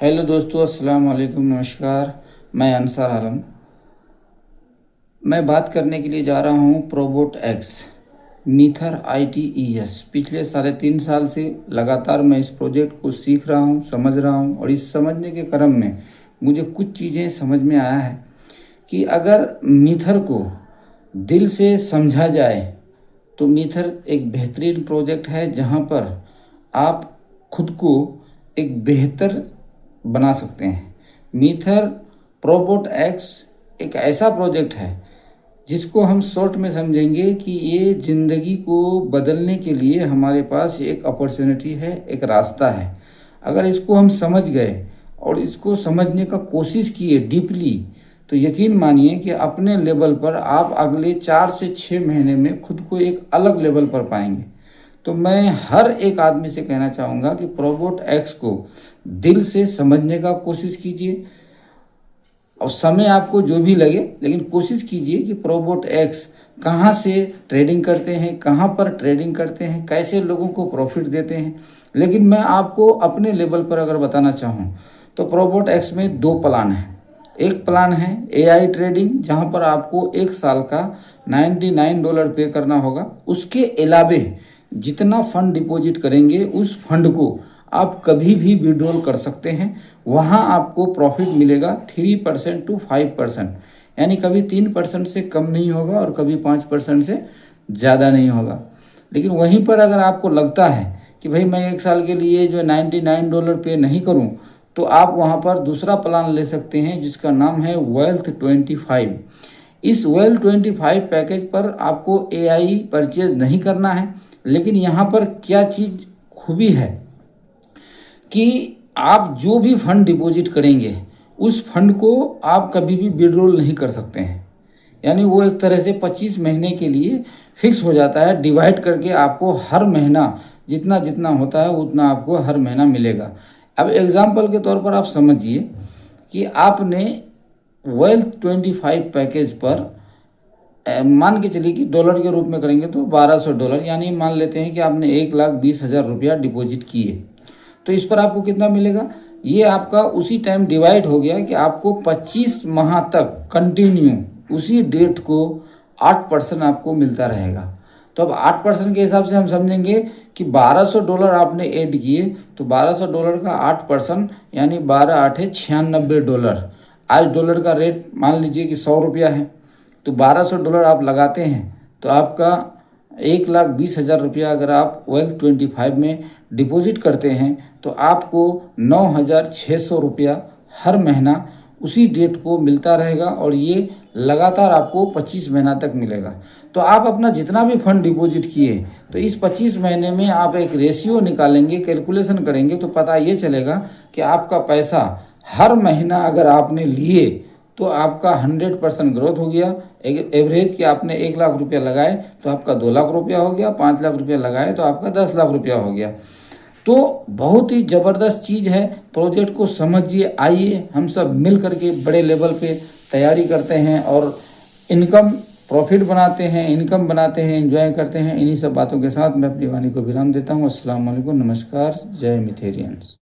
Hello दोस्तों, अस्सलाम वालेकुम, नमस्कार। मैं अंसार आलम। मैं बात करने के लिए जा रहा हूँ प्रोबोट एक्स मीथर ITES। पिछले 3.5 साल से लगातार मैं इस प्रोजेक्ट को सीख रहा हूँ, समझ रहा हूँ, और इस समझने के क्रम में मुझे कुछ चीज़ें समझ में आया है कि अगर मीथर को दिल से समझा जाए तो मीथर एक बेहतरीन प्रोजेक्ट है, जहाँ पर आप खुद को एक बेहतर बना सकते हैं। मीथर प्रोबोट एक्स एक ऐसा प्रोजेक्ट है जिसको हम शॉर्ट में समझेंगे कि ये ज़िंदगी को बदलने के लिए हमारे पास एक अपॉर्चुनिटी है, एक रास्ता है। अगर इसको हम समझ गए और इसको समझने का कोशिश किए डीपली, तो यकीन मानिए कि अपने लेवल पर आप अगले 4 से 6 महीने में खुद को एक अलग लेवल पर पाएंगे। तो मैं हर एक आदमी से कहना चाहूँगा कि प्रोबोट एक्स को दिल से समझने का कोशिश कीजिए, और समय आपको जो भी लगे, लेकिन कोशिश कीजिए कि प्रोबोट एक्स कहाँ से ट्रेडिंग करते हैं, कहाँ पर ट्रेडिंग करते हैं, कैसे लोगों को प्रॉफिट देते हैं। लेकिन मैं आपको अपने लेवल पर अगर बताना चाहूँ तो प्रोबोट एक्स में 2 प्लान हैं। एक प्लान है AI ट्रेडिंग, जहाँ पर आपको 1 साल का $99 पे करना होगा। उसके अलावे जितना फंड डिपॉजिट करेंगे उस फंड को आप कभी भी विड्रॉल कर सकते हैं। वहाँ आपको प्रॉफिट मिलेगा 3% to 5%, यानी कभी 3% से कम नहीं होगा और कभी 5% से ज़्यादा नहीं होगा। लेकिन वहीं पर अगर आपको लगता है कि भाई मैं 1 साल के लिए जो $99 पे नहीं करूं, तो आप वहां पर दूसरा प्लान ले सकते हैं जिसका नाम है वेल्थ 25। इस वेल्थ 25 पैकेज पर आपको AI परचेज नहीं करना है। लेकिन यहाँ पर क्या चीज़ खूबी है कि आप जो भी फंड डिपॉजिट करेंगे उस फंड को आप कभी भी विड्रॉल नहीं कर सकते हैं। यानी वो एक तरह से 25 महीने के लिए फिक्स हो जाता है, डिवाइड करके आपको हर महीना जितना जितना होता है उतना आपको हर महीना मिलेगा। अब एग्जाम्पल के तौर पर आप समझिए कि आपने वेल्थ 25 पैकेज पर मान के चलिए कि डॉलर के रूप में करेंगे तो $1200, यानी मान लेते हैं कि आपने 1,20,000 रुपया डिपॉजिट किए, तो इस पर आपको कितना मिलेगा। ये आपका उसी टाइम डिवाइड हो गया कि आपको 25 माह तक कंटिन्यू उसी डेट को 8% आपको मिलता रहेगा। तो अब 8% के हिसाब से हम समझेंगे कि $1200 आपने ऐड किए, तो $1200 का 8% यानी 12×8 = $96। आज डॉलर का रेट मान लीजिए कि 100 रुपया है, तो $1200 आप लगाते हैं तो आपका 1,20,000 रुपया अगर आप वेल्थ 25 में डिपॉजिट करते हैं तो आपको 9,600 रुपया हर महीना उसी डेट को मिलता रहेगा, और ये लगातार आपको 25 महीना तक मिलेगा। तो आप अपना जितना भी फंड डिपॉजिट किए, तो इस 25 महीने में आप एक रेशियो निकालेंगे, कैलकुलेशन करेंगे, तो पता ये चलेगा कि आपका पैसा हर महीना अगर आपने लिए तो आपका 100% ग्रोथ हो गया। एवरेज कि आपने 1 लाख रुपया लगाए तो आपका 2 लाख रुपया हो गया, 5 लाख रुपया लगाए तो आपका 10 लाख रुपया हो गया। तो बहुत ही ज़बरदस्त चीज़ है। प्रोजेक्ट को समझिए, आइए हम सब मिल करके बड़े लेवल पे तैयारी करते हैं और इनकम प्रॉफिट बनाते हैं, इनकम बनाते हैं, एंजॉय करते हैं। इन्हीं सब बातों के साथ मैं अपनी वाणी को विराम देता हूँ। अस्सलाम वालेकुम, नमस्कार, जय मिथेरियंस।